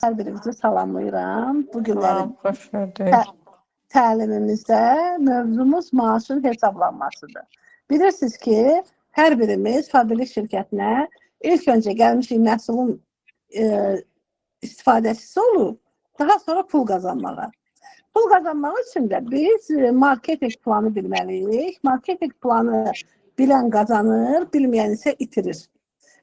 Hər birinizi salamlayıram. Bu günlərin Xoş gördük. təlimimizdə mövzumuz maaşın hesablanmasıdır. Bilirsiniz ki, hər birimiz fabriklik şirkətinə ilk öncə gəlmişik məhsulun istifadəçisi olub, daha sonra pul qazanmağa. Pul qazanmaq üçün də biz marketing planı bilməliyik. Marketing planı bilən qazanır, bilməyən isə itirir.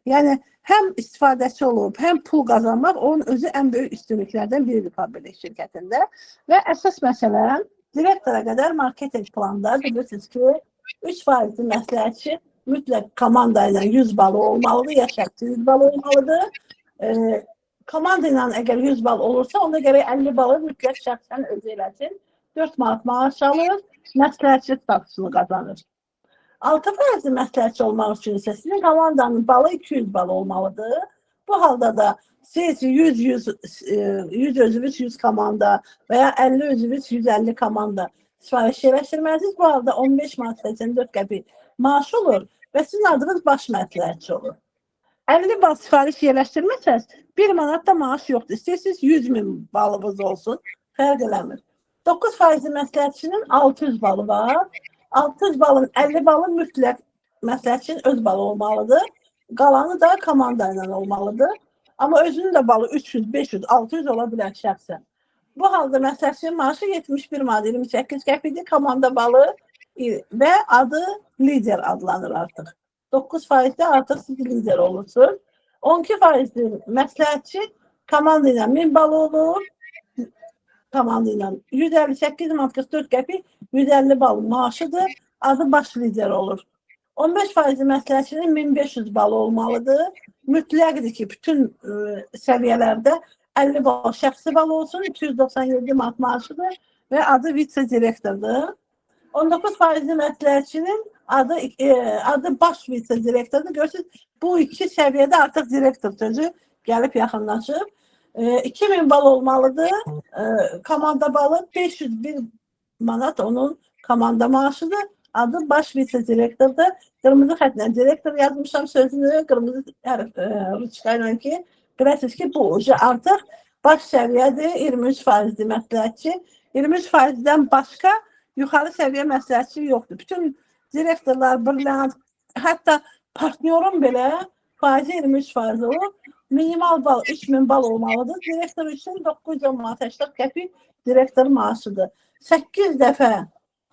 Yəni, həm istifadəçi olub, həm pul qazanmaq onun özü ən böyük üstünlüklərdən biridir fabriklik şirkətində. Və əsas məsələ direktora qədər marketing planda bilirsiniz ki, 3% məsləhətçi mütləq komanda ilə 100 balı olmalıdır, ya şəxsi 100 balı olmalıdır. Komanda ilə əgər 100 bal olursa, onda gərək 50 balı mütləq şəxsən özü eləsin. 4 manat maaş alır, məsləhətçi statusunu qazanır. 6% məsləhətçi olmaq üçün isə sizin komandanın balı 200 bal olmalıdır. Bu halda da siz 100 özünüz 100 komanda və ya 50 özünüz 150 komanda sifariş yerləşdirməlisiniz. Bu halda 15 manat 84 qəpik maaş olur və sizin adınız baş məsləhətçi olur. 50 bal sifariş yerləşdirməsəz, 1 manat da maaş yoxdur. İstəyirsiniz 100.000 balımız olsun, fərq eləmir. 9% məsləhətçinin 600 balı var. 600 balın 50 balı mütləq məsləhətçinin öz balı olmalıdır. Qalanı da komanda ilə olmalıdır. Amma özünün də balı 300, 500, 600 ola bilər şəxsən. Bu halda məsləhətçinin maaşı 71 manat 28 qəpikdir. Komanda balı və adı lider adlanır artıq. 9%də artıq siz lider olursunuz. 12% məsləhətçi komanda ilə 1000 balı olur. Komanda ilə 158 manat 44 qəpik 150 bal maaşıdır. Adı baş lider olur. 15% məsləhətçinin 1500 balı olmalıdır. Mütləqdir ki, bütün səviyyələrdə 50 bal şəxsi bal olsun, 297 manat maaşıdır və adı vitse-direktordur. 19% məsləhətçinin adı baş vitse-direktordur. Görürsünüz, bu iki səviyyədə artıq direktor sözü gəlib yaxınlaşıb. 2000 bal olmalıdır. Komanda balı 501 manat onun komanda maaşıdır. Adı baş vitse-direktordur. Qırmızı xətlə direktor yazmışam sözünü. Qırmızı ruçkayla ki, bilirsiniz ki, bu artıq baş səviyyədir. 23%dir məsləhətçi. 23%-dən başqa yuxarı səviyyə məsləhətçi yoxdur. Bütün direktorlar, brilliant, hətta partnyorun belə faizi 23% olur. Minimal bal 3000 bal olmalıdır. Direktor üçün 910 manat 80 qəpik direktor maaşıdır. 8 dəfə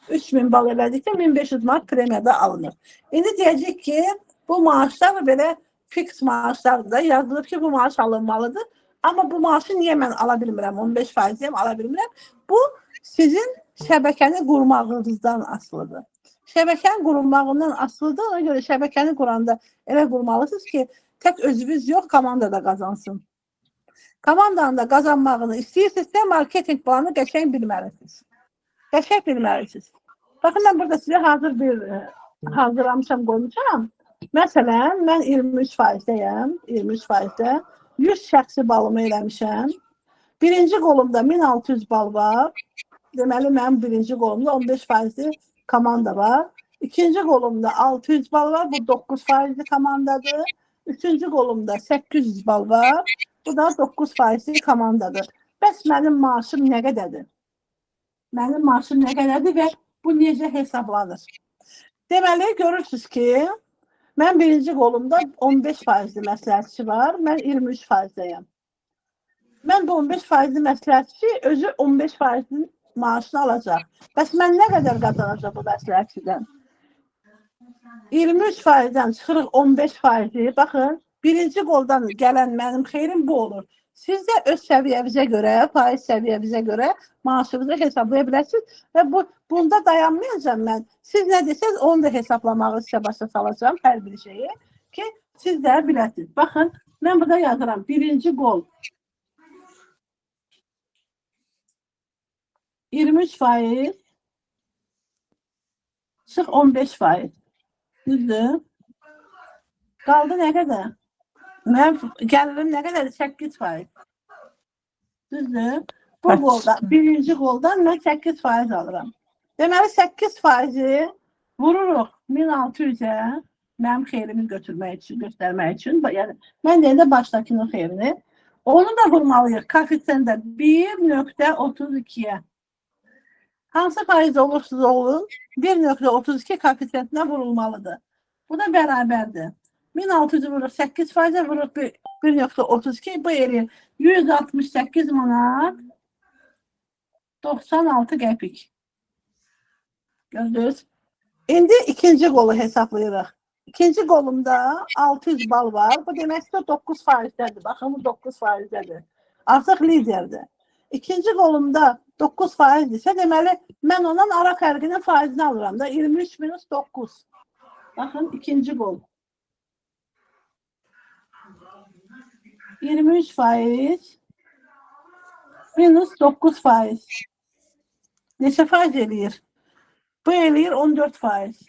3000 bal elədikdə 1500 manat premiyada alınır. İndi deyəcək ki, bu maaşlar belə fix maaşlardır da yazılır ki, bu maaş alınmalıdır. Amma bu maaşı niyə mən ala bilmirəm? 15%-yəm ala bilmirəm. Bu sizin şəbəkəni qurmağınızdan asılıdır. Şəbəkənin qurulmağından asılıdır. Ona görə şəbəkəni quranda elə qurmalısınız ki, tək özünüz yox, komanda da qazansın. Komandanın da qazanmağını istəyirsinizsə, marketing planı qəşəng bilməlisiniz. Qəşəng bilməlisiniz. Baxın, mən burada sizə hazırlamışam, qoymuşam. Məsələn, mən 23%-deyəm, 23%-də 100 şəxsi balımı eləmişəm. Birinci qolumda 1600 bal var. Deməli, mənim birinci qolumda 15%-li komanda var. İkinci qolumda 600 bal var, bu 9%-li komandadır. Üçüncü qolumda 800 bal var, bu da 9%-li komandadır. Bəs mənim maaşım nə qədədir? Mənim maaşım nə qədədir və bu necə hesablanır? Deməli, görürsünüz ki, mən birinci qolumda 15%-li məsləhətçi var, mən 23%-deyəm. Mən bu 15%-li məsləhətçi özü 15%-li maaşını alacaq. Bəs mən nə qədər qazanacaq bu məsləhətçidən? 23%-dən çıxırıq 15%-i. Baxın, birinci qoldan gələn mənim xeyrim bu olur. Siz də öz səviyyəvizə görə, faiz səviyyəvizə görə maaşınızı hesablaya bilərsiniz və bunda dayanmayacağım mən. Siz nə desəz, onu da hesablamağı sizə başa salacağım hər bir şeyi ki, siz də biləsiniz. Baxın, mən burada yazıram. Birinci qol 23%, çıx 15%. Düzdür? Qaldı nə qədər? Mənim gəlirim nə qədərdir? 8%. Düzdür? Bu qoldan, birinci qoldan mən 8% alıram. Deməli, 8%-i vururuq 1600-ə mənim xeyrimi götürmək üçün, göstərmək üçün. Yəni, mən deyəndə başdakının xeyrini. Onu da vurmalıyıq koefisiyentdə 1.32-yə. Hansı faiz olursunuz olun 1.32 koefisiyentinə vurulmalıdır. Bu da bərabərdir. 1600 vurur 8 faizə vurur 1.32 bu eləyir 168 manat 96 qəpik. Gördünüz? İndi ikinci qolu hesablayırıq. İkinci qolumda 600 bal var. Bu deməkdir 9 faizdədir. Baxın bu 9 faizdədir. Artıq liderdir. İkinci qolumda 9 faizdirsə, deməli mən onun ara fərqinin faizini alıram da 23 minus 9. Baxın ikinci qol. 23 faiz minus 9 faiz. Neçə faiz eləyir? Bu eləyir 14 faiz.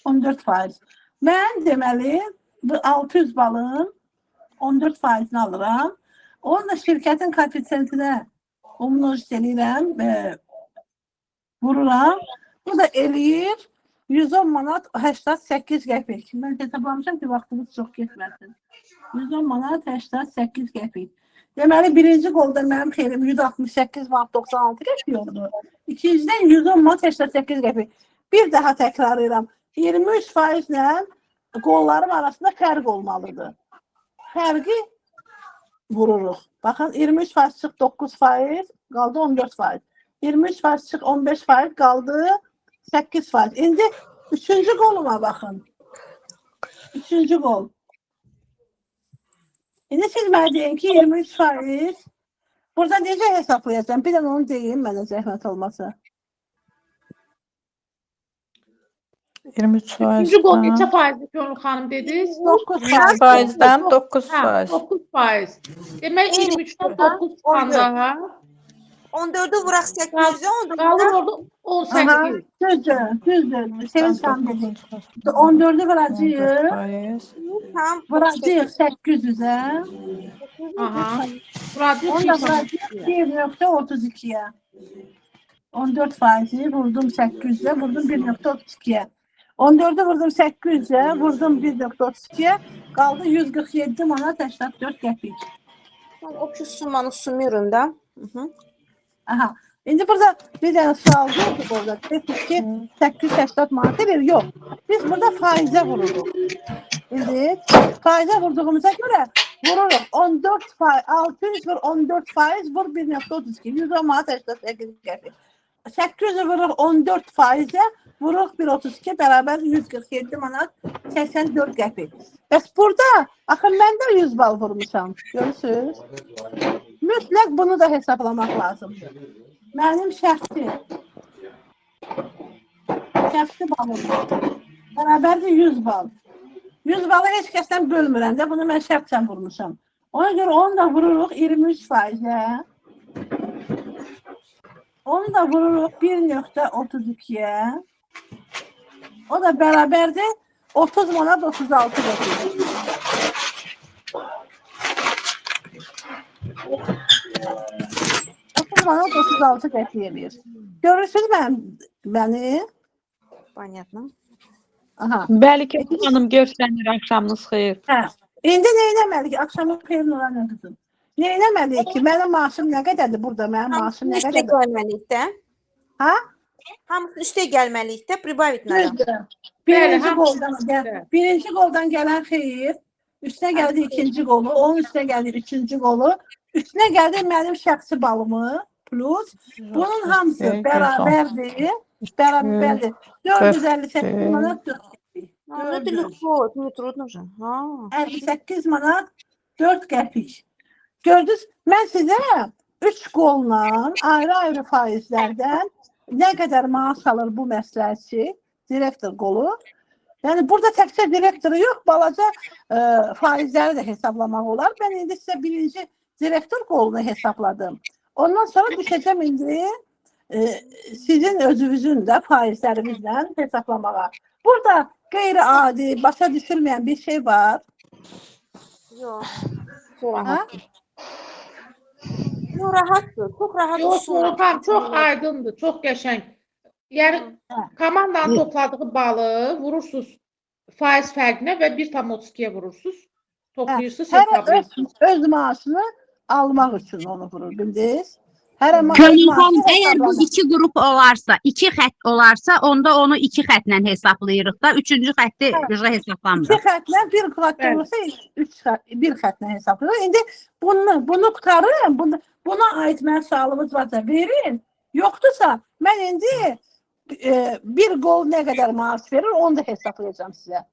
14 faiz. Mən deməli bu 600 balın 14 faizini alıram. Onu da şirkətin koefisiyentinə umnoc eləyirəm, vururam. Bu da eləyir 110 manat 88 qəpik. Mən hesablamışam ki, vaxtımız çox getməsin. 110 manat 88 qəpik. Deməli, birinci qolda mənim xeyrim 168 manat 96 qəpik oldu. İkincidən 110 manat 88 qəpik. Bir daha təkrar edirəm. 23 faizlə qollarım arasında fərq olmalıdır. Fərqi vururuq. Baxın, 23 faiz çıx 9 faiz, qaldı 14 faiz. 23 faiz çıx 15 faiz, qaldı 8 faiz. İndi üçüncü qoluma baxın. Üçüncü qol. İndi siz mənə deyin ki, 23 faiz. Burada necə hesablayacağım? Bir də onu deyin mənə zəhmət olmasa. 23 Üçüncü qol faizdən neçə faizdir ki, onu xanım dediniz? 9 100 faiz. faizdən 9 Hə, faiz. 9 faiz. Demək 23'də 9 çıxanda 14'ü vuraq 800'e qalır 14'ü orada Aha, 18. düzdür. Sevinç xanım dedi. 14'ü vuracağıq. Faiz. tam Vuracağıq 800'ə. Aha. Radyo Onu da vuracağıq 1.32'yə. 14 faizi vurdum 800'ə, vurdum 1.32'yə. 14'ü vurdum 800'ə, vurdum 1.32'yə. Qaldı 147 manat 84 qəpik. o ki sumanı sumuyorum da. Aha. İndi burada bir dənə sual gördük orada. Dedik ki 880 manat verir. Yox. Biz burada faizə vururuq. İndi faizə vurduğumuza görə vururuq. 14 faiz, 600 vur 14 faiz vur 1.32. 110 manat 88 qəpik. 800 vuruq 14 faizə vuruq 1.32 bərabər 147 manat 84 qəpik. Bəs burada axı mən də 100 bal vurmuşam. Görürsünüz? Mütləq bunu da hesablamaq lazımdır. Mənim şəxsi balım bərabərdir 100 bal. 100 balı heç kəsdən bölmürəm də, bunu mən şəxsən vurmuşam. Ona görə onu da vururuq 23 faizə. Onu da vururuq 1.32'yə. O da bərabərdir 30 manat 36 qəpik. Manat 36 qəpik eləyir. Görürsünüz məni? Понятно. Aha. Bəli ki, xanım görsənir, axşamınız xeyir. Hə. İndi nə etməliyik? Axşamın xeyrin ola nə qızım? Nə etməliyik ki, mənim maaşım nə qədərdir burada? Mənim maaşım nə Üstə qədərdir? gəlməliyik də. Ha? Hamısını üstə gəlməliyik də, pribavit nədir? Düzdür. Bəli, Birinci qoldan gələn xeyir, üstünə gəldi ikinci qolu, onun üstünə gəldi üçüncü qolu, üstünə gəldi mənim şəxsi balımı, plus bunun hamısı bərabərdir. Bərabərdir. 458 manat 4 qəpik. Ну, это легко, это не трудно же. 58 manat 4 qəpik. Gördünüz, mən sizə 3 qolla ayrı-ayrı faizlərdən nə qədər maaş alır bu məsləhətçi, direktor qolu. Yəni, burada təkcə direktoru yox, balaca faizləri də hesablamaq olar. Mən indi sizə birinci direktor qolunu hesabladım. Ondan sonra düşəcəm indi sizin özünüzün də faizlərimizlə hesablamağa. Burada qeyri-adi, başa düşülməyən bir şey var. Yox. Ha? Yox, rahatdır. Çox rahat olsun. Çox aydındır, çox qəşəng. Yəni komandanın topladığı balı vurursunuz faiz fərqinə və 1.32'yə vurursunuz. Toplayırsınız, Hərə hesablayırsınız. öz maaşını almaq üçün onu vurur, bildiniz? Hərə öz Könül maaşı xanım, əgər bu hesablanır. iki qrup olarsa, iki xətt olarsa, onda onu iki xətlə hesablayırıq da, üçüncü xətti İki hesablamırıq. xətlə bir xətt Bəli. olursa bir xətlə hesablayır. İndi bunu qutarın, buna aid mən sualımız varsa verin. Yoxdursa mən indi bir qol nə qədər maaş verir onu da hesablayacağım sizə.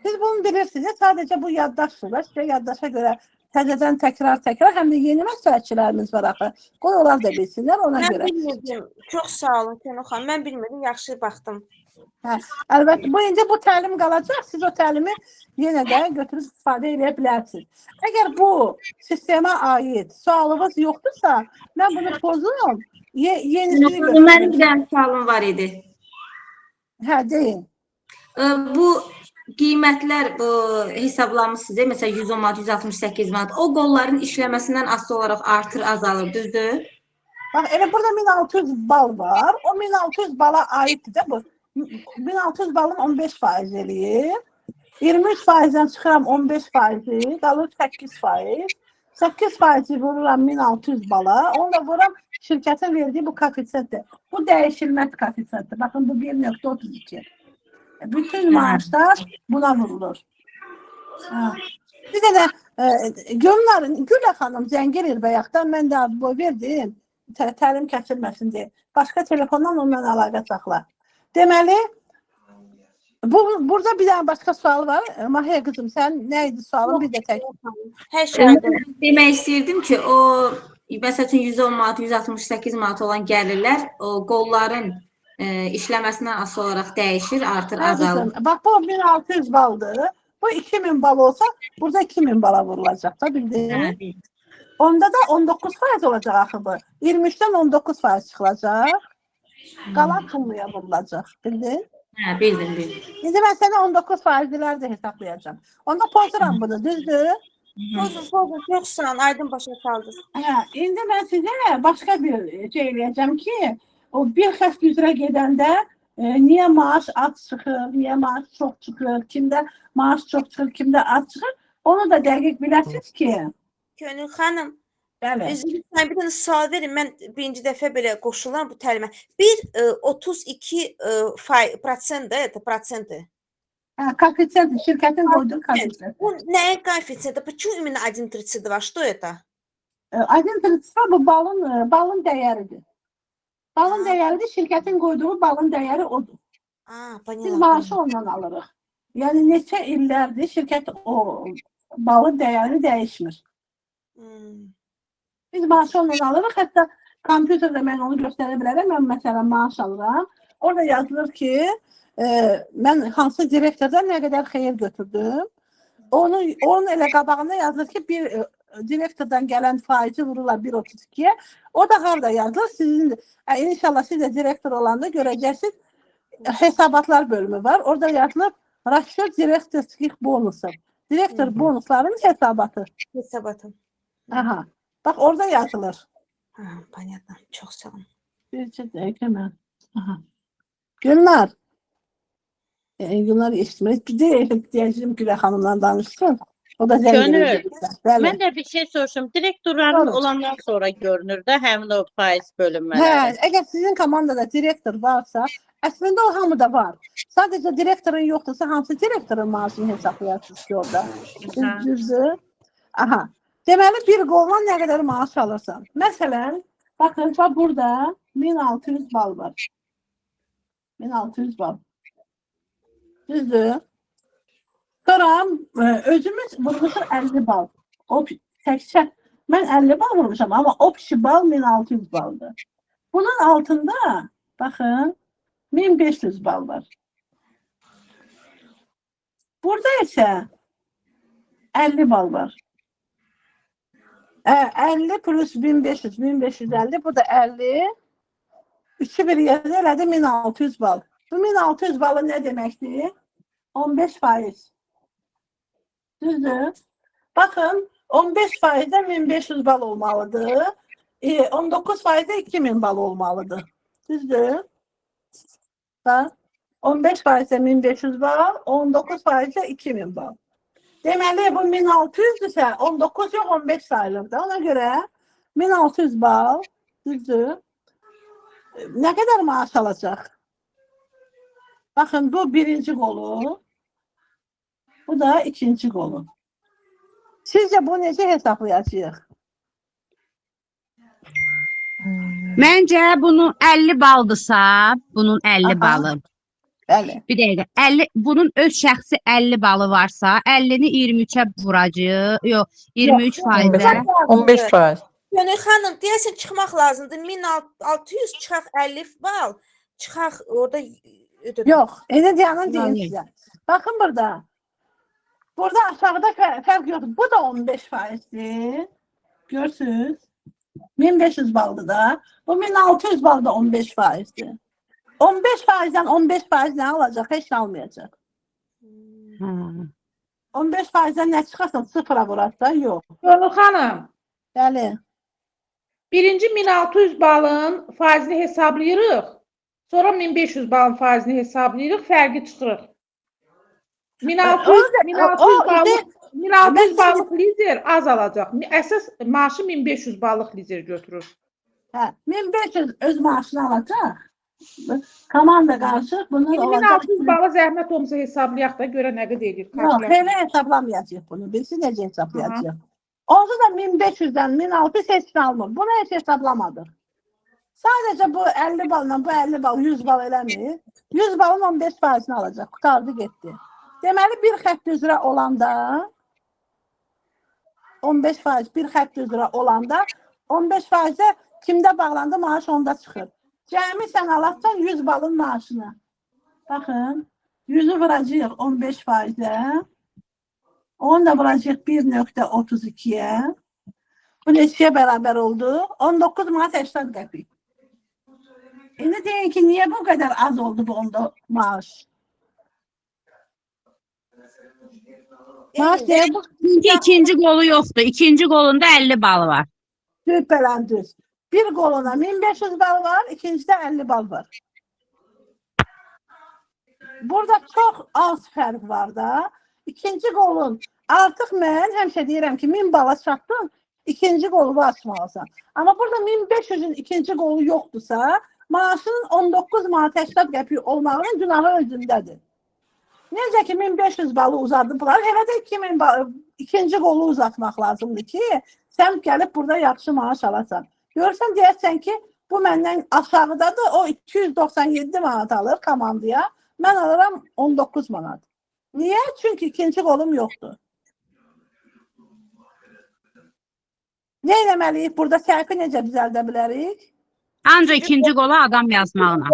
Siz bunu bilirsiniz. Sadəcə bu yaddaşdır. Sizə yaddaşa görə təzədən təkrar həm də yeni məsləhətçilərimiz var axı. Qoy onlar da bilsinlər ona Mən görə. bilmirdim. Çox sağ olun Könül xanım. Mən bilmirdim. Yaxşı baxdım. Əlbəttə bu təlim qalacaq. Siz o təlimi yenə də götürüb istifadə edə bilərsiniz. Əgər bu sistemə aid sualınız yoxdursa, mən bunu pozum. Yenisini Mənim bir götürürüm. dənə sualım var idi. Hə, deyin. Bu qiymətlər bu hesablanmışsınız, məsələn 110 manat, 168 manat. O qolların işləməsindən asılı olaraq artır, azalır, düzdür? Bax, elə burada 1600 bal var. O 1600 bala aiddir də bu. 1600 balım 15% eləyir. 23%-dən çıxıram 15%, qalır 8%. 8% vururam 1600 bala. Onu da vururam şirkətin verdiyi bu koefisiyentdir. Bu dəyişilməz koefisiyentdir. Baxın bu 1.32. Bütün maaşlar buna vurulur. Bir də Gülə xanım zəng edir bayaqdan, mən də bu verdim. Təlim kəsilməsin deyə. Başqa telefondan onunla əlaqə saxla. Deməli, burada bir dənə başqa sual var. Mahiyə qızım, sən nə idi sualın? Bir də tək. Hər şey aydın. Demək istəyirdim ki, o məsəl üçün 110 manat, 168 manat olan gəlirlər, o qolların işləməsindən asılı olaraq dəyişir, artır, azalır. Bax, bu 1600 baldır. Bu 2000 bal olsa, burada 2000 bala vurulacaq da, bildin? Onda da 19% olacaq axı bu. 23-dən 19% çıxılacaq. Qalan pulluya vurulacaq, bildin? Hə, bildim. İndi mən sənə 19%ləri də hesablayacağım. Onda pozuram bunu, düzdür? Pozun. Çox sağ olun. Aydın başa saldınız. İndi mən sizə başqa bir şey eləyəcəm ki, o bir xəst üzrə gedəndə niyə maaş az çıxır, niyə maaş çox çıxır, kimdə maaş çox çıxır, kimdə az çıxır, onu da dəqiq biləsiniz ki. Könül xanım, Bəli. bir dənə sual verin. Mən birinci dəfə belə qoşulan bu təlimə. 32% Koefisiyent, şirkətin qoyduğu koefisiyent. Bu nəyə koefisiyent? Почему именно 1,32? Что это? 1,32 bu balın dəyəridir. Balın dəyəridir, şirkətin qoyduğu balın dəyəri odur. Biz maaşı ondan alırıq. Yəni neçə illərdir şirkət o balın dəyərini dəyişmir. Biz maaşı ondan alırıq. Hətta kompüterdə mən onu göstərə bilərəm. Mən məsələn maaş alıram. Orada yazılır ki, mən hansı direktordan nə qədər xeyir götürdüm. Onun elə qabağında yazılır ki, bir direktordan gələn faizi vururlar 1.32-yə. O da harada yazılır? Sizin inşallah siz də direktor olanda görəcəksiniz. Hesabatlar bölümü var. Orada yazılır Rasyon direktorskih bonusu. Direktor bonuslarının hesabatı. Hesabatı. Aha. Bax orada yazılır. Понятно. Çox sağ olun. Bircə dəqiqə mən. Aha. Günlər. Günlər eşitmək. Bir də deyəcəm Gülə xanımla danışsın. O da zəng Könül, Bəli. mən də bir şey soruşum. Direktorların Olur. olandan sonra görünür də həmin o faiz bölünmələri. Hə, əgər sizin komandada direktor varsa, əslində o hamıda var. Sadəcə direktorun yoxdursa, hansı direktorun maaşını hesaplayarsınız ki orada? Düzdür. Aha. Deməli, bir qolla nə qədər maaş alırsan? Məsələn, baxın, burada 1600 bal var. 1600 bal. Düzdür. Sonra özümüz vurmuşuz 50 bal. Təkcə mən 50 bal vurmuşam, amma opşi bal 1600 baldır. Bunun altında, baxın, 1500 bal var. Burada isə 50 bal var. 50 plus 1500, 1550, bu da 50. 3'ü bir yerdə elədi 1600 bal. Bu 1600 balı nə deməkdir? 15%. Düzdür. Baxın, 15%-də 1500 bal olmalıdır. 19%-də 2000 bal olmalıdır. Düzdür. 15%-də 1500 bal, 19%-də 2000 bal. Deməli bu 1600-dürsə 19 yox 15 sayılır da. Ona görə 1600 bal düzdür. Nə qədər maaş alacaq? Baxın bu birinci qolu. Bu da ikinci qolu. Sizcə bu necə hesablayacağıq? Məncə bunun 50 baldırsa, bunun 50 Aha. balı. Bəli. Bir dəqiqə. 50 bunun öz şəxsi 50 balı varsa, 50-ni 23-ə vuracağıq. Yox, 23%. 15%. Gönül xanım, deyəsən çıxmaq lazımdır. 1600 çıxaq 50 bal. Çıxaq orada Yox, elə deyanın Yox, deyim yox. sizə. Baxın burada. Burada aşağıda fərq yoxdur. Bu da 15%'dir. Görürsünüz. 1500 baldır da. Bu 1600 bal da 15%'dir. 15%'den 15% ne alacak? Heç nə almayacaq. 15%'den nə çıxarsan sıfıra vurarsa yox. Gönül xanım, Bəli. birinci 1600 balın faizini hesablayırıq. Sonra 1500 balın faizini hesablayırıq, fərqi çıxırıq. 1600 ballıq lider az alacaq. Əsas maaşı 1500 ballıq lider götürür. Hə, 1500 öz maaşını alacaq. Komanda qarşı bunu İndi 1600 balı zəhmət olmasa hesablayaq da görə nə qədər edir. Yox, elə hesablamayacaq bunu. Biz necə hesablayacaq? Orada da 1500'den 1600 heç nə almır. Bunu heç hesablamadır. Sadəcə bu 50 balla bu 50 bal 100 bal eləmir. 100 balın 15%'ni alacaq. Qutardı getdi. Deməli bir xətt üzrə olanda 15% bir xətt üzrə olanda 15%'e kimdə bağlandı maaş onda çıxır. Cəmi sən alarsan 100 balın maaşını. Baxın 100'ü vuracağıq 15%'e. Onu da vuracağıq 1.32'ye. Bu neçəyə bərabər oldu? 19 manat 80 qəpik. İndi deyin ki, niyə bu qədər az oldu bu onda maaş? Maaş deyə bu Çünki ikinci qolu yoxdur. İkinci qolunda 50 balı var. düz. Bir qoluna 1500 bal var, ikincidə 50 bal var. Burada çox az fərq var da. İkinci qolun artıq mən həmişə deyirəm ki, 1000 bala çatdın, ikinci qolu açmalısan. Amma burada 1500'ün ikinci qolu yoxdursa, maaşının 19 manat 80 qəpik olmağının günahı özündədir. Necə ki 1500 balı uzadıblar, elə də 2000 balı, ikinci qolu uzatmaq lazımdır ki, sən gəlib burada yaxşı maaş alasan. Görürsən deyərsən ki, bu məndən aşağıdadır, o 297 manat alır komandaya, mən alıram 19 manat. Niyə? Çünki ikinci qolum yoxdur. Nə eləməliyik? Burada səhvi necə düzəldə bilərik? Ancaq ikinci qola adam yazmağına.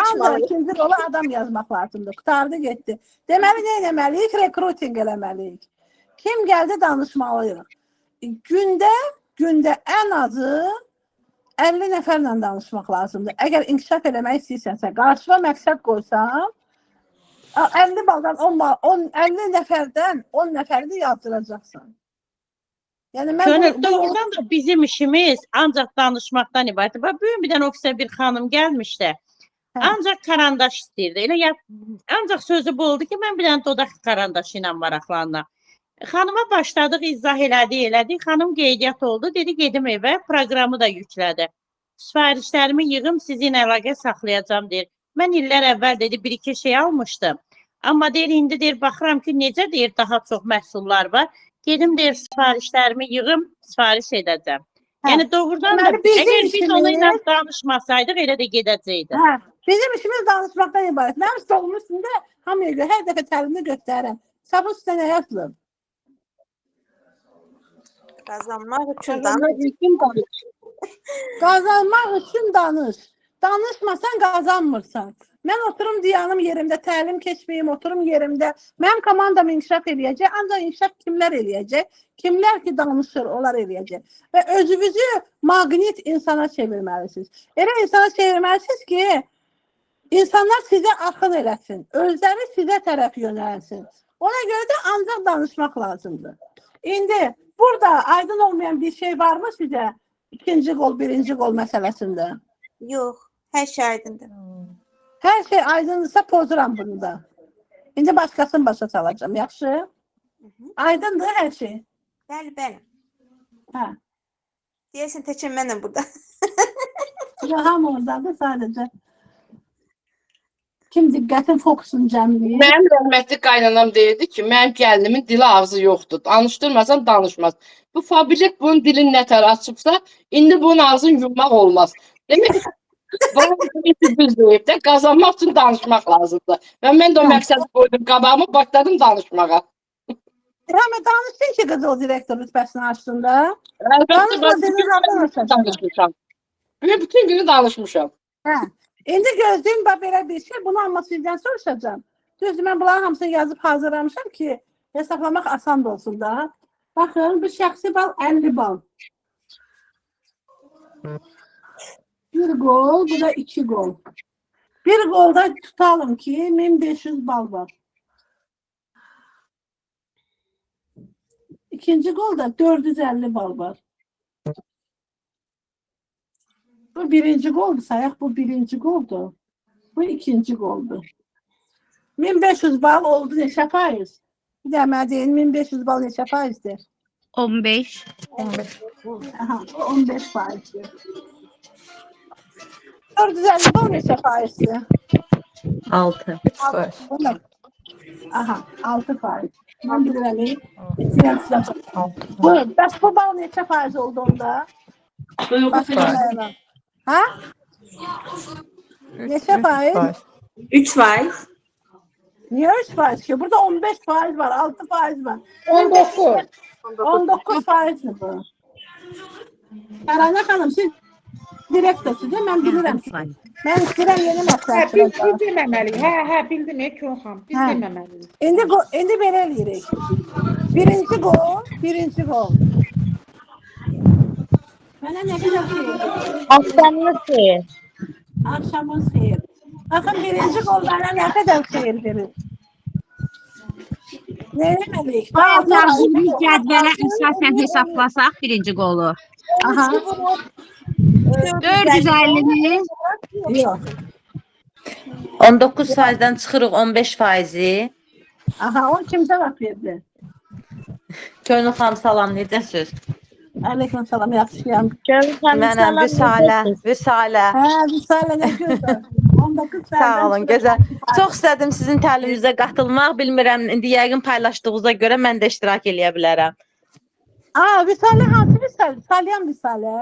Ancaq ikinci qola adam yazmaq lazımdır. Qutardı getdi. Deməli, nə eləməliyik? Rekruting eləməliyik. Kim gəldi danışmalıyıq. Gündə ən azı 50 nəfərlə danışmaq lazımdır. Əgər inkişaf eləmək istəyirsənsə, qarşıma məqsəd qoysam, 50 baldan 50 nəfərdən 10 nəfəri də yazdıracaqsan. Yəni Könül, doğrudan da bizim işimiz ancaq danışmaqdan ibarət. Bax, bugün bir dənə ofisə bir xanım gəlmişdi. Ancaq karandaş istəyirdi. Elə ancaq sözü bu oldu ki, mən bir dənə dodaq karandaşı ilə maraqlandım. Xanıma başladıq, izah elədik. Xanım qeydiyyat oldu. Dedi, gedim evə, proqramı da yüklədi. Sifarişlərimi yığım, sizinlə əlaqə saxlayacağım, deyir. Mən illər əvvəl, dedi, bir-iki şey almışdım. Amma deyir, indi deyir, baxıram ki, necə deyir, daha çox məhsullar var. Gedim deyir, sifarişlərimi yığım, sifariş edəcəm. Yəni doğrudan da, əgər biz onunla danışmasaydıq, elə də gedəcəkdi. Bizim işimiz danışmaqdan ibarət. Mənim stolumun üstündə hamıya görə hər dəfə təlimini göstərirəm. Kitabın üstündə nə yazılır? Qazanmaq üçün danış. Qazanmaq üçün danış. Danışmasan qazanmırsan. Mən oturum dayanım yerimdə, təlim keçməyim, oturum yerimdə. Mənim komandam inkişaf eləyəcək. Ancaq inkişaf kimlər eləyəcək? Kimlər ki danışır, onlar eləyəcək. Və özünüzü maqnit insana çevirməlisiniz. Elə insana çevirməlisiniz ki, insanlar sizə axın eləsin. Özləri sizə tərəf yönəlsin. Ona görə də ancaq danışmaq lazımdır. İndi burada aydın olmayan bir şey varmı sizə? İkinci qol, birinci qol məsələsində? Yox, hər şey aydındır. Hər şey aydındırsa pozuram bunu da. İndi başqasını başa salacağım, yaxşı? Aydındır hər şey. Bəli, bəli. Hə. Deyəsən təkən mənəm burada. Hamı oradadır sadəcə. Kim diqqətin fokusunu cəmləyir. Mənim rəhmətli qaynanam deyirdi ki, mənim gəlinimin dili ağzı yoxdur. Danışdırmasam danışmaz. Bu fabrik bunun dilini nətər açıbsa, indi bunun ağzını yummaq olmaz. Demək ki, düz deyib də, qazanmaq üçün danışmaq lazımdır. Və mən də o məqsədi qoydum qabağıma, başladım danışmağa. Həmə danışdın ki, qız o direktor rütbəsini açdın da. Əlbəttə, Danışma, danışmışam. Bütün günü danışmışam. Hə. İndi gözləyim, belə bir şey, bunu amma sizdən soruşacağım. Düzdür, mən bunların hamısını yazıb hazırlamışam ki, hesablamaq asan da olsun da. Baxın, bu şəxsi bal 50 bal. Bir gol, bu da 2 gol. Bir golda tutalım ki, 1500 bal var. İkinci golda 450 bal var. Bu birinci goldu sayaq, bu birinci goldu. Bu ikinci goldu. 1500 bal oldu neçə faiz? Bir də mənə deyin, 1500 bal neçə faizdir? 15. Aha, 15 faizdir. 450 bal neçə faizdir? 6. Aha, 6 faiz. Mən bilirəm. Bəs bu bal neçə faiz oldu onda? Ha? Neçə faiz? 3 faiz. Niye 3 faiz ki? Burada 15 faiz var, 6 faiz var. 19. 19 faiz mi bu? Karana Hanım, siz direktorsunuz değil mi? Ben bilirim. Ben istəyirəm yeni Hə, məsləhət biz görəcəm. deməməliyik. Hə, bildim, Könxan. Biz Hə. deməməliyik. İndi belə eləyirik. Birinci gol, birinci gol. Mənə nə qədər şey Axşamınız xeyir. Akşamın xeyir. Baxın, birinci gol mənə nə qədər xeyir verir. Nə eləməliyik? Bayaqlar bir cədvələ əsasən hesablasaq birinci qolu. Aha. 450-ni Yox. 19 faizdən çıxırıq 15 faizi. Aha, o kim cavab verdi? Könül xanım salam, necəsiz? Aleyküm salam, yaxşıyam. Mənəm Vüsalə. Hə, Vüsalə nə gözəl. 19 Sağ olun, gözəl. Çox istədim sizin təliminizə qatılmaq. Bilmirəm, indi yəqin paylaşdığınıza görə mən də iştirak eləyə bilərəm. Vüsalə hansı Vüsalə? Salyan Vüsalə?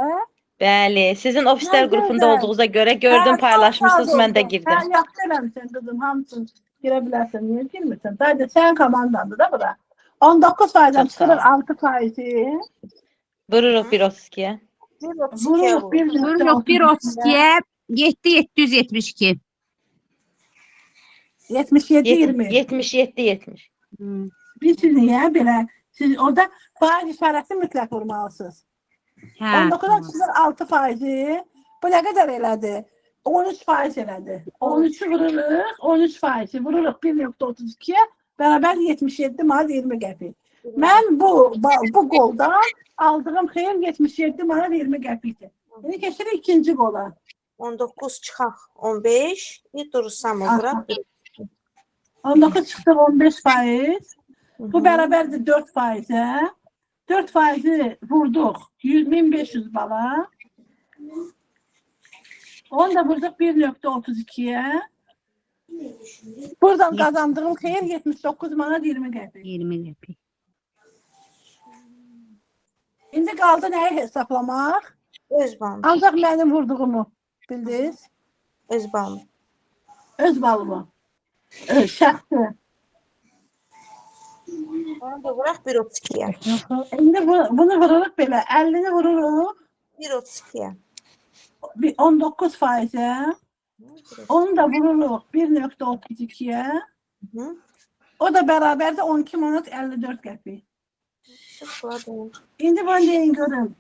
Bəli, sizin ofislər Nə qrupunda gözəl. olduğunuza görə gördüm, paylaşmışsınız, mən də girdim. Hə, yaxşı eləmişsən qızım, hamısını girə bilərsən, niyə girmirsən? Sadəcə sənin komandandır da bura. 19 faizdən Çox sağ ol. çıxırıq 6 faizi. Vururuq 1.32-yə. Vururuq 1.32-yə 7.772. 77-20. 77-70. Bir siz niyə belə? Siz orada faiz işarəsi mütləq vurmalısınız. Hə. 19'dan çıxır 6 faizi. Bu nə qədər elədi? 13 faiz elədi. 13'ü vururuq, 13 faizi vururuq 1.32'ye bərabər 77 manat 20 qəpik. Mən bu goldan aldığım xeyir 77 manat 20 qəpikdir. İndi keçirik ikinci qola. 19 çıxaq 15. Bir durursam bura. 19 çıxdı 15 faiz. Bu bərabərdir 4 faizə. 4 faizi vurduq 100.500 bala. Onu da vurduq 1.32'ye. Buradan kazandığım xeyir 79 manat 20 qəpik. 20 qəpik. İndi qaldı nəyi hesaplamaq? Öz balım. Ancaq mənim vurduğumu bildiniz? Öz balım. Öz balımı. Şəxsi. Onu da vuraq 1.32'ye. İndi bunu vururuq belə. 50'ni vururuq 1.32'ye. 19 faizə. Onu da vururuq 1.32'ye. O da bərabərdə 12 manat 54 qəpik. İndi bunu deyin görün.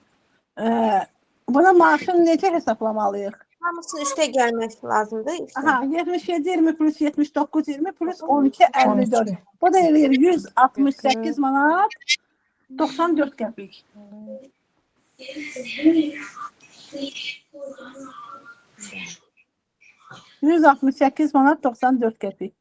Buna maaşını necə hesaplamalıyıq? Hamısının üstə gəlmək lazımdır. Aha, 77-20 plus 79-20 plus 12-54. Bu da eləyir 168 manat 94 qəpik. %68 manat 94 qəpik.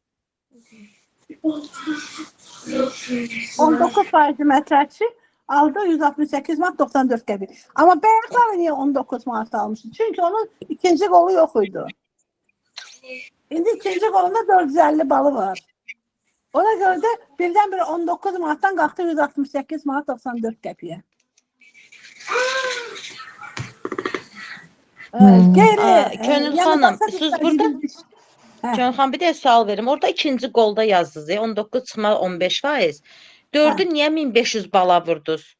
19% mətrəkçi aldı 168 manat 94 qəpik. Amma bəyəklər niyə 19 manat almışdı? Çünki onun ikinci qolu yox idi. İndi ikinci qolunda 450 balı var. Ona görə də birdən-birə 19 manatdan qalxdı 168 manat 94 qəpiyə. Könül xanım, siz burada Könül xanım bir də sual verim. Orada ikinci qolda yazdınız, 19,15%. 4-ü niyə 1500 bala vurdunuz?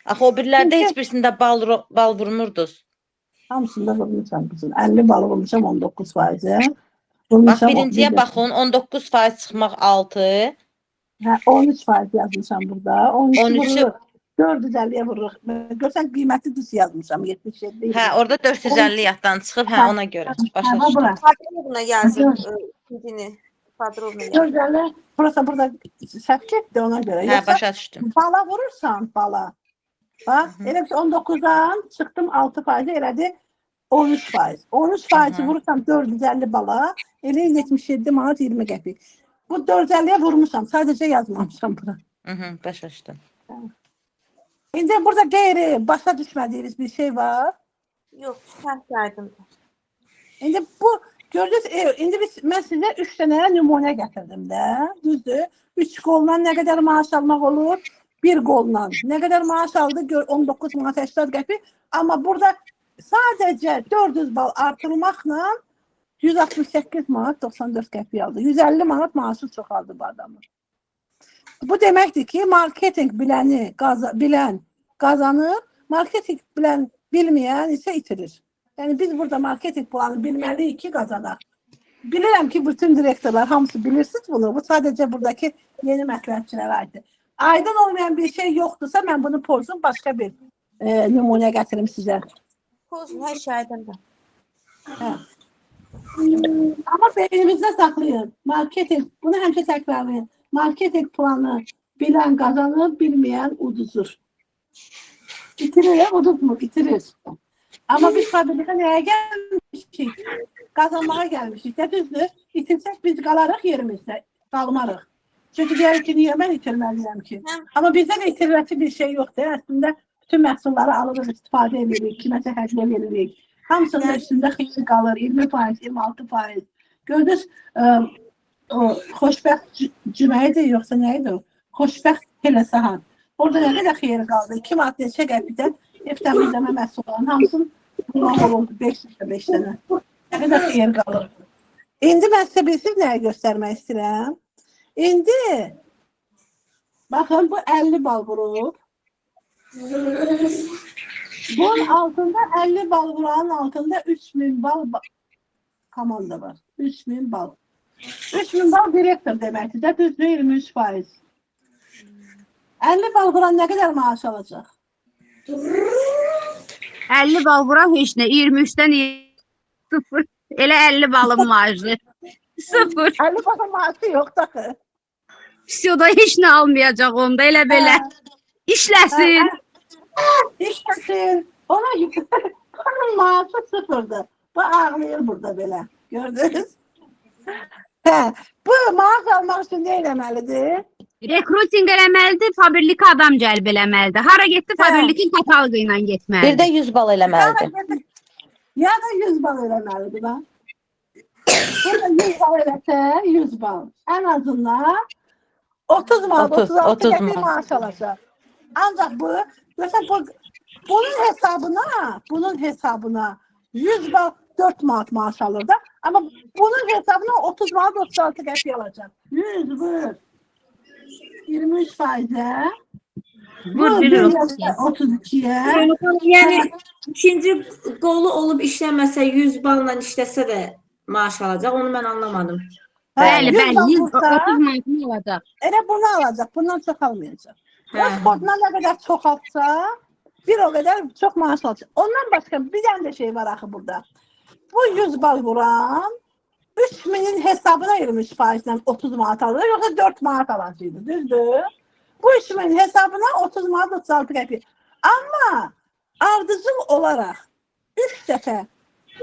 Axı o birlərdə heç birisində bal vurmurdunuz. Hamısında vurmuşam bizim. 50 balı vurmuşam 19%. Bax birinciyə baxın, 19% çıxmaq 6. Hə, 13% yazmışam burada. 13'ü vurur. 450'ye vurur. Görsən qiyməti düz yazmışam 77. Hə, orada 450 yaddan çıxıb, hə ona görə başa düşdüm. Padrovna yazıb ikincini. Padrovna yazıb. 450 burası burada səhv getdi ona görə. Hə, başa düşdüm. Bala vurursan bala. Bax, elə ki 19'dan çıxdım 6% elədi 13%. 13% vurursam 450 bala, elə 77 manat 20 qəpik. Bu 450'ye vurmuşam, sadəcə yazmamışam bura. Başa düşdüm. İndi burada qeyri, başa düşmədiyiniz bir şey var. Yox, səhv aydındır. İndi bu gördünüz, indi mən sizə 3 dənə nümunə gətirdim də, düzdür? 3 qolla nə qədər maaş almaq olur? 1 qolla nə qədər maaş aldı? 19 manat 80 qəpik. Amma burada sadəcə 400 bal artırmaqla 168 manat 94 qəpik aldı. 150 manat maaşı çoxaldı bu adamın. Bu deməkdir ki, marketinq bilən qazanır, marketinq bilməyən isə itirir. Yəni biz burada marketinq planı bilməliyik ki, qazanaq. Bilirəm ki, bütün direktorlar hamısı bilirsiniz bunu. Bu sadəcə buradakı yeni məsləhətçilərə aiddir. Aydın olmayan bir şey yoxdursa, mən bunu pozum, başqa bir nümunə gətirim sizə. Pozun, hər şey aydındır. Hə. Amma beyninizdə saxlayın. Marketinq, bunu həmişə təkrarlayın. Marketinq planı bilən qazanır, bilməyən uduzur. İtirir, uduzmur, itirir. Amma biz fabrikə nəyə gəlmişik? Qazanmağa gəlmişik. Düzdür, itirsək biz qalarıq yerimizdə, qalmarıq. Çünki deyərik ki, niyə mən itirməliyəm ki? Amma bizdə də itirilməsi bir şey yoxdur. Əslində, bütün məhsulları alırıq, istifadə edirik, kiməsə hədiyyə veririk. Hamısının üstündə xeyli qalır, 20%, 26%. Gördünüz, xoşbəxt cüməyidir, yoxsa nə idi o? Xoşbəxt Hələ Sahan. Orada nə qədər xeyri qaldı? 2 manat neçə qəpikdən ev təmizləmə məhsullarının hamısının bunlar oldu, 5 dənə. Nə qədər xeyri qalır? İndi mən sizə bilsiniz nəyə göstərmək istəyirəm? İndi, baxın, bu 50 bal vurub. Bunun altında 50 bal vuranın altında 3000 bal komanda var. 3000 bal. 3000 bal direktor deməkdir də, düzdür 23%. 50 bal vuran nə qədər maaş alacaq? 50 bal vuran heç nə, 23-dən 0. Elə 50 balın maaşı. 0. 50 balın maaşı yox da. Pisiyoda heç nə almayacaq onda, elə belə. İşləsin. İşləsin. Onun maaşı 0'dır. Bu ağlayır burada belə. Gördünüz? Bu maaş almaq üçün nə eləməlidir? Rekruting eləməlidir, fabrika adam cəlb eləməlidir. Hara getdi, fabrikin kataloqu ilə getməlidir. Bir də 100 bal eləməlidir. Ya da 100 bal eləməlidir bax. Burada 100 bal eləsə, 100 bal. Ən azından 30 manat, 36 qəpik maaş alacaq. Ancaq bu, görsən, bunun hesabına 100 bal 4 manat maaş alır da, amma bunun hesabına 30 manat 36 qəpik alacaq. 100 vur. 23%'e. Vur 32'ye. Yəni ikinci qolu olub işləməsə 100 balla işləsə də maaş alacaq. Onu mən anlamadım. Bəli, 130 manatını alacaq. Elə bunu alacaq. Bundan çox almayacaq. O sportuna nə qədər çox alsa, bir o qədər çox maaş alacaq. Ondan başqa bir dənə də şey var axı burada. Bu 100 bal vuran 3000'in hesabına 23%'den 30 manat alır, yoksa 4 manat alacaqdı, düzdür? Bu 3000'in hesabına 30 manat 36 qəpik. Amma ardıcıl olaraq 3 dəfə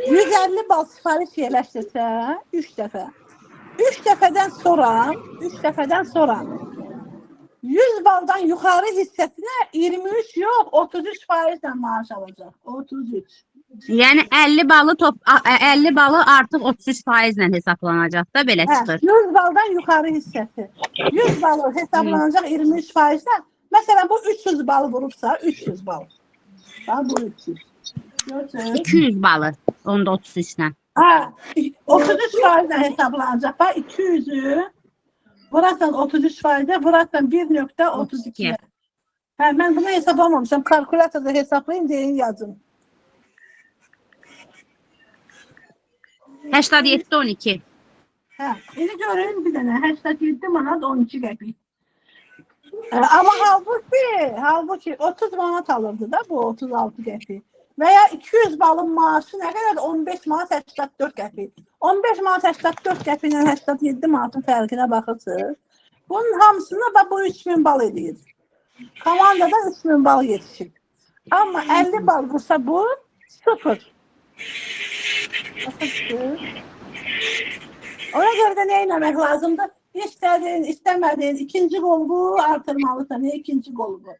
150 bal sifariş yerləşdirsə, 3 dəfə. 3 dəfədən sonra 100 baldan yuxarı hissəsinə 23 yox, 33% maaş alacaq. 33. Yəni 50 balı 50 balı artıq 33% hesablanacaq da belə Hə, çıxır. 100 baldan yuxarı hissəsi. 100 balı hesablanacaq 23%-dən. Məsələn, bu 300 balı vurubsa, 300 bal. Bax, bu 300. Gördün? 200 balı onda 33-lə. Hə, 33%-dən hesablanacaq. Bax, 200-ü vurarsan 33%-ə, vurarsan 1.32. Hə, mən bunu hesablamamışam. Kalkulatorda hesablayın, deyin, yazın. 87-12. Hə, indi görün bir dənə 87 manat 12 qəpik. Amma halbuki 30 manat alırdı da bu 36 qəpik. Və ya 200 balın maaşı nə qədər? 15 manat 84 qəpik. 15 manat 84 qəpik ilə 87 manatın fərqinə baxırsınız. Bunun hamısına da bu 3000 bal edir. Komandada 3000 bal yetişir. Amma 50 bal vursa bu 0. Ona görə də nə etmək lazımdır? İstədin, istəmədin, ikinci qolbu artırmalısan, ikinci qolbu.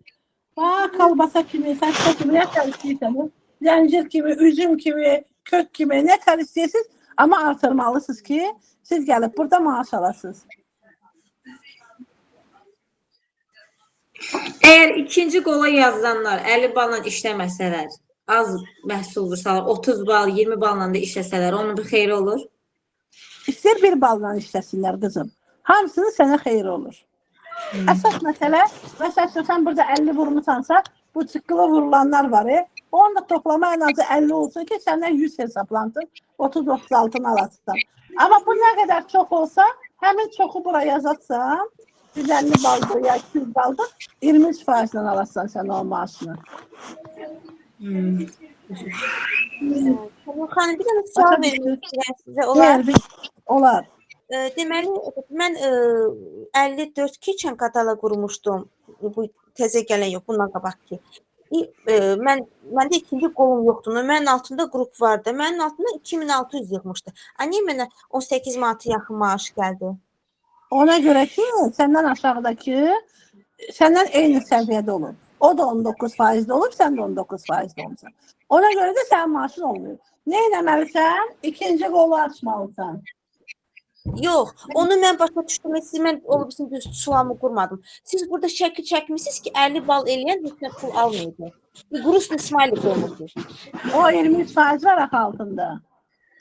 Bax, kalbasa kimi, saçma kimi, nə tər istəyirsiniz? Zəncir kimi, üzüm kimi, kök kimi, nə tər istəyirsiniz? Amma artırmalısınız ki, siz gəlib burada maaş alasınız. Əgər ikinci qola yazılanlar 50 balla işləməsələr, az məhsul vursalar, 30 bal, 20 balla da işləsələr, onun bir xeyri olur? İstər bir balla işləsinlər qızım. Hamısını sənə xeyir olur. Əsas məsələ, məsələn, sən burada 50 vurmusansa, bu çıqqılı vurulanlar var. Onun da toplama ən azı 50 olsun ki, səndən 100 hesaplansın, 30-36'ını alasın. Amma bu nə qədər çox olsa, həmin çoxu bura yazatsan, 150 baldır ya 200 baldır, 23%'dən alasın sən o maaşını. Xanım, bir dənə sual vermək istəyirəm sizə. Olar. Olar. Deməli, mən 54 keçən kataloq qurmuşdum. Bu təzə gələn yox, bundan qabaq ki. Məndə ikinci qolum yoxdur. Mənim altımda qrup vardı. Mənim altımda 2600 yığmışdı. Niyə mənə 18 manata yaxın maaş gəldi? Ona görə ki, səndən aşağıdakı səndən eyni səviyyədə olur. O da 19% olub, sən də 19% olursan. Ona görə də sənin maaşın olmuyor. Nə etməlisən? İkinci qolu açmalısan. Yox, onu mən başa düşdüm. Mən olubsun düz suamı qurmadım. Siz burada şəkil çəkmişsiniz ki, 50 bal eləyən heç pul almayacaq. Bir quruslu smiley qoymuşsunuz. O 23% var axı altında.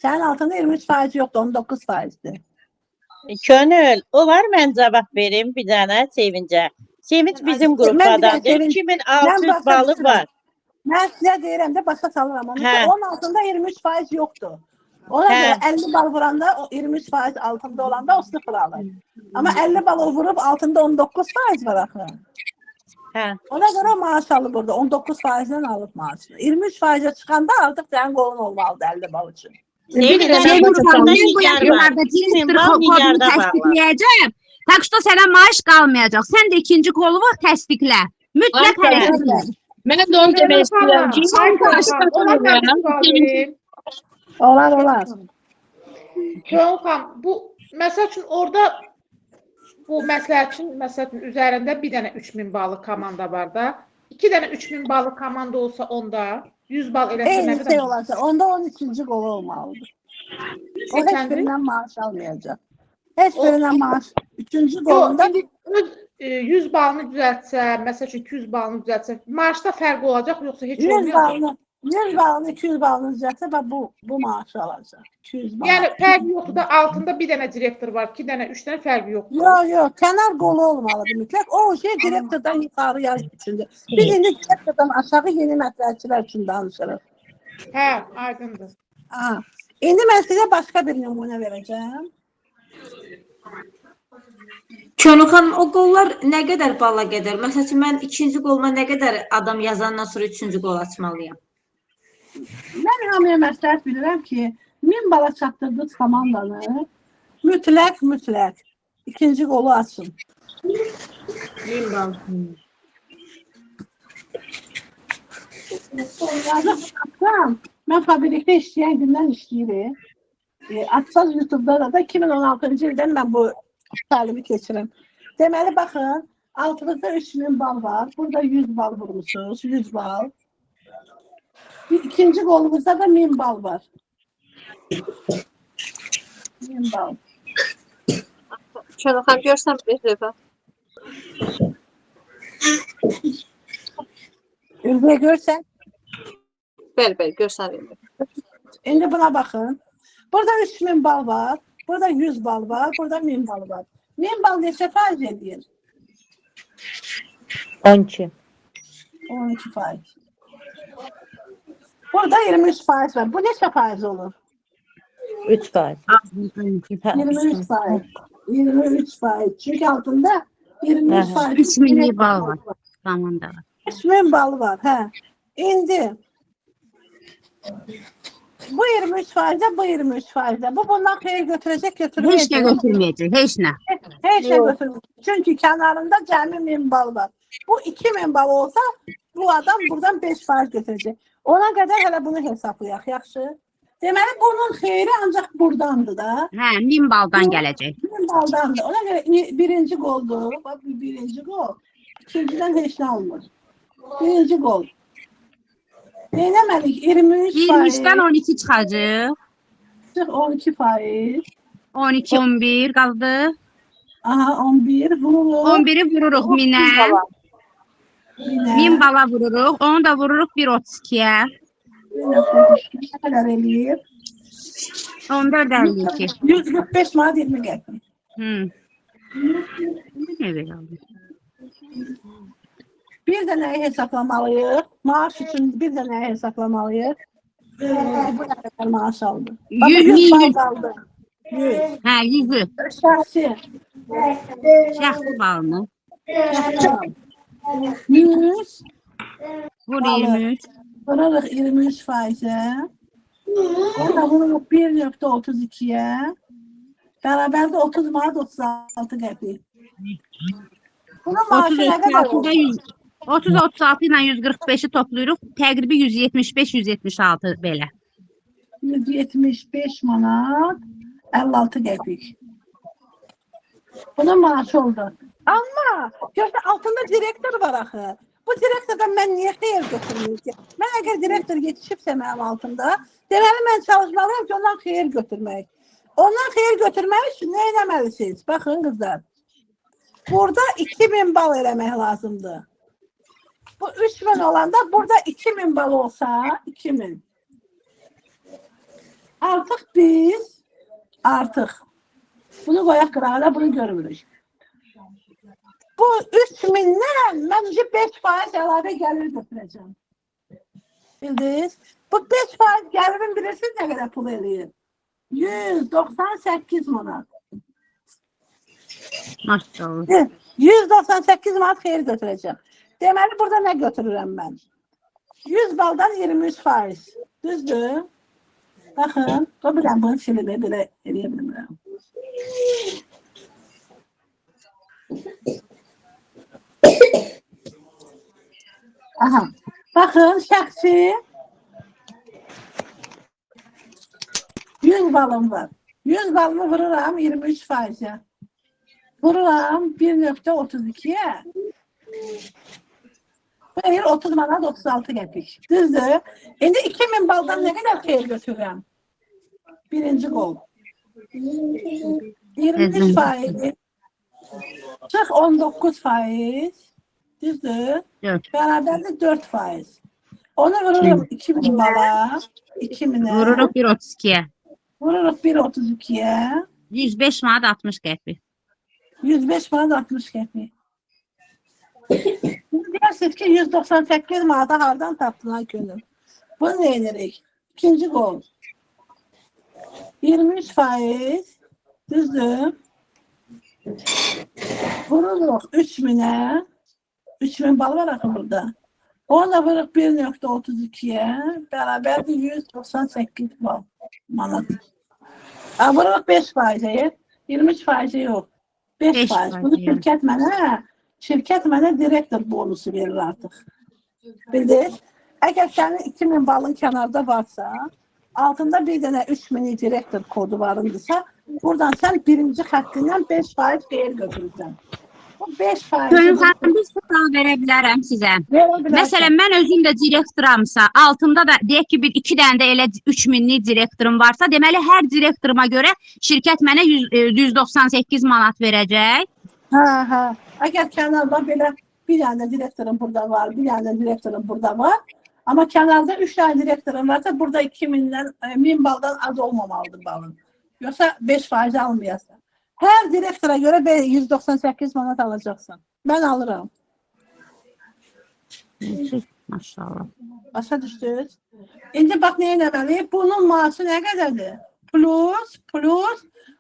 Sənin altında 23% yoxdur, 19%'dir. Könül, olar mən cavab verim bir dənə Sevincə. Sevinç bizim qrupdadandır. 2600 balı var. Mən sizə deyirəm də başa salıram. Onun altında 23% yoxdur. Ona görə 50 bal vuranda o 23% altında olanda o 0 alır. Amma 50 bal vurub altında 19% var axı. Ona görə maaş alır burada. 19%'dən alıb maaşını. 23%'ə çıxanda artıq sənin qolun olmalıdır 50 bal üçün. Təsdiqləyəcəm. Tak что sənə maaş qalmayacaq. Sən də ikinci qolu var, təsdiqlə. Mütləq hərəkət et. Mən də onu demək istəyirəm. Olar. Könül, bu məsəl üçün orada bu məsləhətin üzərində bir dənə 3000 ballı komanda var da. 2 dənə 3000 ballı komanda olsa onda 100 bal eləsə nə qədər? Eyni olacaq. Onda 13-cü qolu olmalıdır. O heç birindən maaş almayacaq. Heç birindən maaş. 3-cü qolunda 100 balını düzəltsə, məsəl üçün 200 balını düzəltsə, maaşda fərq olacaq yoxsa heç olmayacaq? 100 balını, 200 balını düzəltsə və bu maaşı alacaq. 200 bal. Yəni fərq yoxdur da altında bir dənə direktor var, 2 dənə, 3 dənə fərq yoxdur. Yox, kənar qolu olmalıdır mütləq. O şey direktordan yuxarı yaz üçündür. Biz indi direktordan aşağı yeni məsləhətçilər üçün danışırıq. Hə, aydındır. İndi mən sizə başqa bir nümunə verəcəm. Könül xanım, o qollar nə qədər bala qədər? Məsələn, mən ikinci qoluma nə qədər adam yazandan sonra üçüncü qol açmalıyam? Mən hamıya məsləhət bilirəm ki, 1000 bala çatdırdığınız komandanı mütləq ikinci qolu açın. 1000 bal. Mən fabrikdə işləyən gündən işləyirik. Açsaz YouTube'da da 2016-cı ildən mən bu təlimi keçirəm. Deməli, baxın, Altınızda 3000 bal var. Burada 100 bal vurmuşsunuz. 100 bal. Bir ikinci golunuzda da 1000 bal var. 1000 bal. Çönxan görsən bir dəfə. Ülviye görsen. Bəli, görsənir. Şimdi buna bakın. Burada 3000 bal var. Burada 100 bal var. Burada 1000 bal var. 1000 bal neçə faiz edir? 12. 12 faiz. Burada 23 faiz var. Bu neçə faiz olur? 3%. 23 faiz. 23 faiz. Çünkü altında 23 Aha. faiz. 3000 bal var. Tamamdır. 3000 bal var. He. İndi. Bu 23 faizde, bu 23 faizde. Bu bundan xeyir götürecek, Heç götürmeyecek. nə götürməyəcək, heç nə. Her şey götürmeyecek. Çünkü kenarında cəmi 1000 bal var. Bu 2000 bal olsa bu adam buradan 5 faiz götürecek. Ona kadar hele bunu hesaplayaq, yaxşı. Deməli bunun xeyri ancak buradandı da. Hə, 1000 baldan gələcək. 1000 baldandı. Ona göre birinci goldu. Bak bu birinci gol. İkinciden hiç ne olmaz. Birinci gol. Neylemedik? 23 faiz. 23-dən 12 çıxacaq. 12 faiz. 12, 11 qaldı. Aha 11 vurulur. 11-i vururuq 1000-ə. 1000 bala vururuq. Onu da vururuq 1.32-yə. Ne kadar eləyir? 14.52. 145 manat 20 qəpik. Ne belə oldu? Bir də nəyi hesaplamalıyıq? Maaş üçün bir də nəyi hesaplamalıyıq? Bu nə qədər maaş aldı? Bax, 100 bal qaldı. 100. Hə, 100-ü. Şəxsi. Şəxsi balını. 100. Vur 23. Vurarıq 23 faizə. Orada vururuq 1.32-yə. Bərabərdə 30 manat 36 qəpik. Bunun maaşı nə qədər olur? 30-36 ilə 145-i toplayırıq. Təqribi 175-176 belə. 175 manat 56 qəpik. Bunun maaşı oldu. Ama görsə altında direktör var axı. Bu direktordan mən niyə xeyir götürməyim ki? Mən əgər direktor yetişibsə mənim altımda, deməli mən çalışmalıyam ki, ondan xeyir götürmək. Ondan xeyir götürmək üçün nə etməlisiniz? Baxın qızlar. Burada 2000 bal eləmək lazımdır. Bu 3000 olanda burada 2000 bal olsa 2000. Artıq bunu qoyaq qırağına, bunu görmürük. Bu 3000'dən mən 5 faiz əlavə gəlir götürəcəm. Bildiniz? Bu 5 faiz gəlirin bilirsiniz nə qədər pul eləyir? 198 manat. Maşallah. 198 manat xeyir götürəcəm. Deməli burada nə götürürəm mən? 100 baldan 23 faiz. Düzdür? Baxın, biləm bunu silimi belə eləyə bilmirəm. Aha. Baxın, şəxsi 100 balım var. 100 balımı vururam 23 faizə. Vururam 1.32'ye. Bu eğer 30 manat 36 qəpik. Düzdür? İndi 2000 baldan ne kadar xeyir götürürəm? Birinci gol. 23 faiz. Çıx 19 faiz. Düzdür? Evet. Bərabərdə 4 faiz. Onu vururum 2000 bala. 2000'e. Vururuq 1.32-yə. Vururuq 1.32'ye. 105 manat 60 qəpik. 105 manat 60 qəpik. Deyirsiniz ki 198 manata hardan tapdılar gönül. Bunu neyinirik? İkinci gol. 23 faiz. Düzdür. Vururuq 3000'e. 3000 bal var axı burada. Ona vururuq 1.32'ye. Bərabərdir 198 bal manat. Vururuq 5 faizə. 23 faizə yox. 5 faiz. Bunu şirkət mənə direktor bonusu verir artıq. Bildiniz? Əgər sənin 2000 balın kənarda varsa, altında bir dənə 3000 direktor kodu varındısa, buradan sən birinci xəttindən 5 faiz xeyir götürürsən. O 5%. Gönül xanım, bir sual verə bilərəm sizə. Məsələn, mən özüm də direktoramsa, altımda da deyək ki, bir 2 dənə də elə 3000'lik direktorum varsa, deməli hər direktoruma görə şirkət mənə 198 manat verəcək. Hə. Əgər kənarda belə bir dənə direktorum burada var, bir dənə direktorum burada var. Amma kənarda 3 dənə direktorum varsa, burada 2000'dən 1000 baldan az olmamalıdır balın. Yoxsa 5% almayasın. Hər direktora görə 198 manat alacaqsın. Mən alıram. Maşallah. Başa düşdünüz? İndi bax nə etməliyik? Bunun maaşı nə qədərdir? Plus.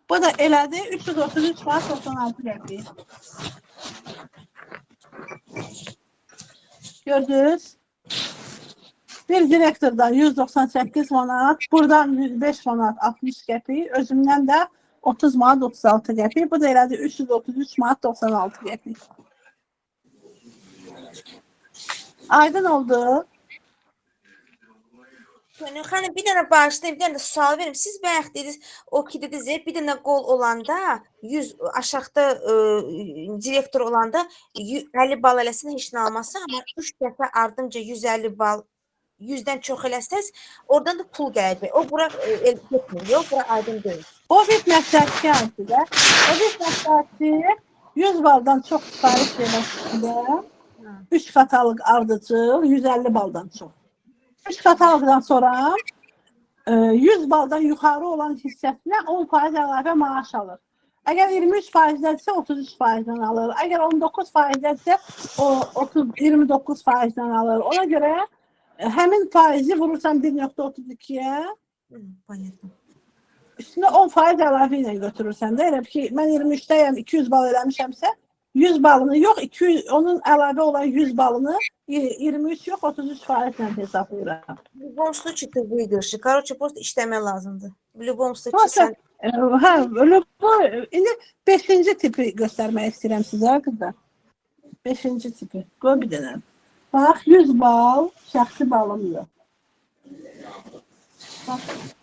Bu da elədi 333 manat 96 qəpik. Gördünüz? Bir direktordan 198 manat, buradan 105 manat 60 qəpik, özümdən də 30 manat 36 qəpik. Bu da elədi 333 manat 96 qəpik. Aydın oldu. Gönül xanım, bir dənə bağışlayın, bir dənə də sual verim. Siz bayaq dediniz, o ki dediniz, bir dənə qol olanda, 100 aşağıda direktor olanda 50 bal eləsin, heç nə almazsa, amma 3 dəfə ardınca 150 bal, 100-dən çox eləsəz, oradan da pul gələcək. O bura getmir, bura aydın deyil. O bir məsləhətçi də. O bir məsləhətçi 100 baldan çox sifariş verməsində 3 katalog ardıcıl 150 baldan çox. 3 katalogdan sonra 100 baldan yuxarı olan hissəsinə 10% əlavə maaş alır. Əgər 23%-dən 33%-dən alır. Əgər 19%-dən o 29%-dən alır. Ona görə həmin faizi vurursan 1.32-yə. Üstünə 10% əlavə ilə götürürsən də. Elə ki, mən 23-dəyəm, 200 bal eləmişəmsə, 100 balını yox, 200, onun əlavə olan 100 balını 23 yox, 33%-lə hesablayıram. В любом случае ты выиграешь. Короче, просто işləmək lazımdır. В любом случае sən... İndi 5-ci tipi göstərmək istəyirəm sizə, qızlar. 5-ci tipi. Qoy bir dənə. Bax, 100 bal, şəxsi balım yox.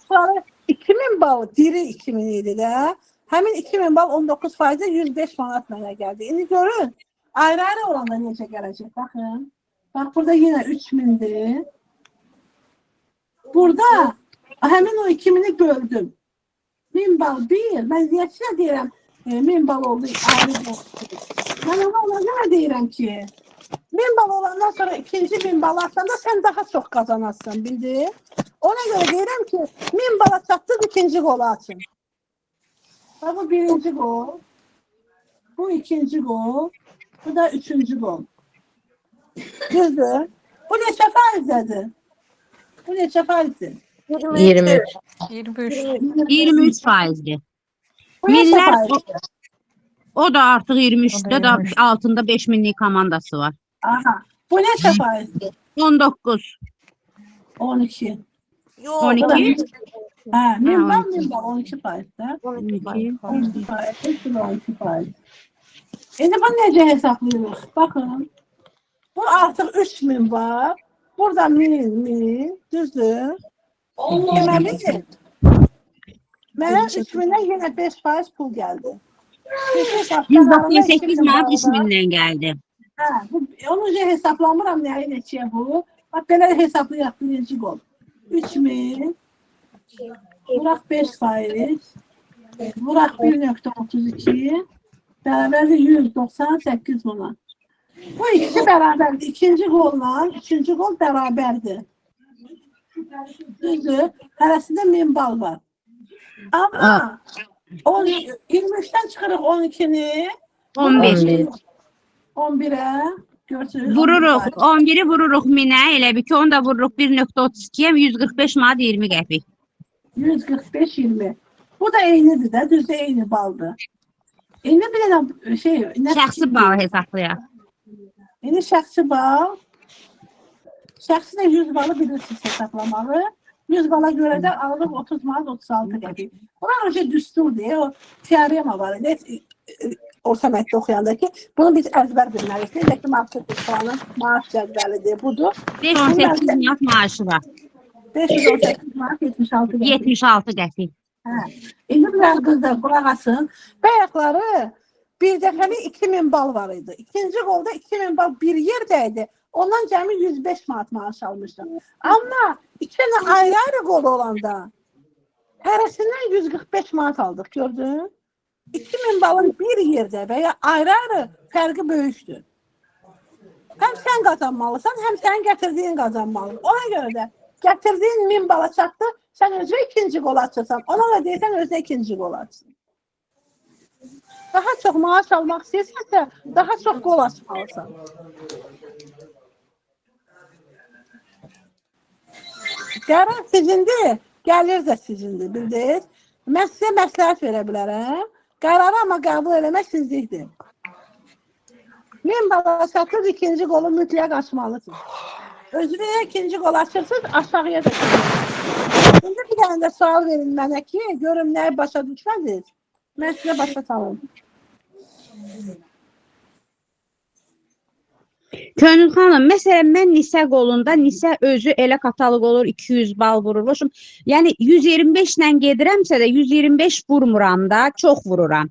Sonra 2000 bal, diri 2000 idi də. Həmin 2000 bal 19%-ə 105 manat mənə gəldi. İndi görün, ayrı-ayrı olanda necə gələcək, baxın. Bax, burada yenə 3000-dir. Burada həmin o 2000-i böldüm. 1000 bal bir, mən niyyətinə deyirəm, 1000 bal oldu, ayrı oldu. Mən ona nə deyirəm ki, 1000 bal olandan sonra ikinci 1000 bal atsanda sən daha çox qazanasın, bildin? Ona görə deyirəm ki, 1000 bala çatdıq, ikinci qolu açın. Bu birinci gol, bu ikinci gol, bu da üçüncü gol. Düzdür. Bu neçə faizdədir? Bu neçə faizdir? 23. 23%'dir. Bu neçə Minlər, faizdir? o da artıq 23'də da altında 5000'lik komandası var. Aha. Bu neçə faizdir? 19. 12. Yox, 12. Hə, 1000 bal 12 faizdir. 12. 12 faiz, 12 faiz. İndi bunu necə hesablayırıq? Baxın. Bu artıq 3000 var. Burada 1000, düzdür? Deməlidir. Mənə 3000-dən yenə 5% pul gəldi. 198 manat 3000'dən gəldi. Hə, onu hesablamıram nəyi neçəyə bu. Bax, belə hesablayaq birinci qol. 3000, vuraq 5%, vuraq 1.32, bərabərdir 198 manat. Bu ikisi bərabərdir. İkinci qolla, üçüncü qol bərabərdir. Düzdür, hərəsində 1000 bal var. Amma 23-dən çıxırıq 12-ni, 11. 11-ə, görsünüz. Vururuq, 11'i vururuq 1000'ə, elə bir ki, onu da vururuq 1.32'ye 145 manat 20 qəpik. 145-20. Bu da eynidir də, düzdür, eyni baldır. İndi bir dənə şey... Şəxsi bal hesablayaq. İndi şəxsi bal. Şəxsi də 100 balı bilirsiniz hesablamalı. 100 bala görə də alırıq 30 manat 36 qəpik. Buna önce düsturdur, o teorema var. Orta mətdə oxuyanda ki, bunu biz əzbər bilməliyik. Necə ki, marketing planı maaş cədvəlidir, budur. 518 manat maaşı var. 518 manat 76 qəpik. 76 qəpik. İndi biraz qızlar qulaq asın. Bayaqları bir dəfəlik 2000 bal var idi. İkinci qolda 2000 bal bir yerdəydi. Ondan cəmi 105 manat maaş almışdım. Amma iki dənə ayrı-ayrı qol olanda hərəsindən 145 manat aldıq, gördün? 2000 balın bir yerdə və ya ayrı-ayrı fərqi böyükdür. Həm sən qazanmalısan, həm sənin gətirdiyin qazanmalı. Ona görə də gətirdiyin 1000 bala çatdı, sən özü ikinci qol açırsan. Ona da deyirsən, özü ikinci qol açsın. Daha çox maaş almaq istəyirsənsə, daha çox qol açmalısan. Qərar sizindir, gəlir də sizindir, bildiniz? Mən sizə məsləhət verə bilərəm. Qərarı amma qəbul eləmək sizlikdir. 1000 bala çatdınız, ikinci qolu mütləq açmalısınız. Özünüzə ikinci qol açırsınız, aşağıya da çəkirsiniz. İndi bir dənə də sual verin mənə ki, görüm nəyi başa düşmədiniz. Mən sizə başa salım. Könül xanım, məsələn, mən Nisə qolunda, Nisə özü elə kataloq olur, 200 bal vururmuşum. Yəni, 125 ilə gedirəmsə də 125 vurmuram da, çox vururam.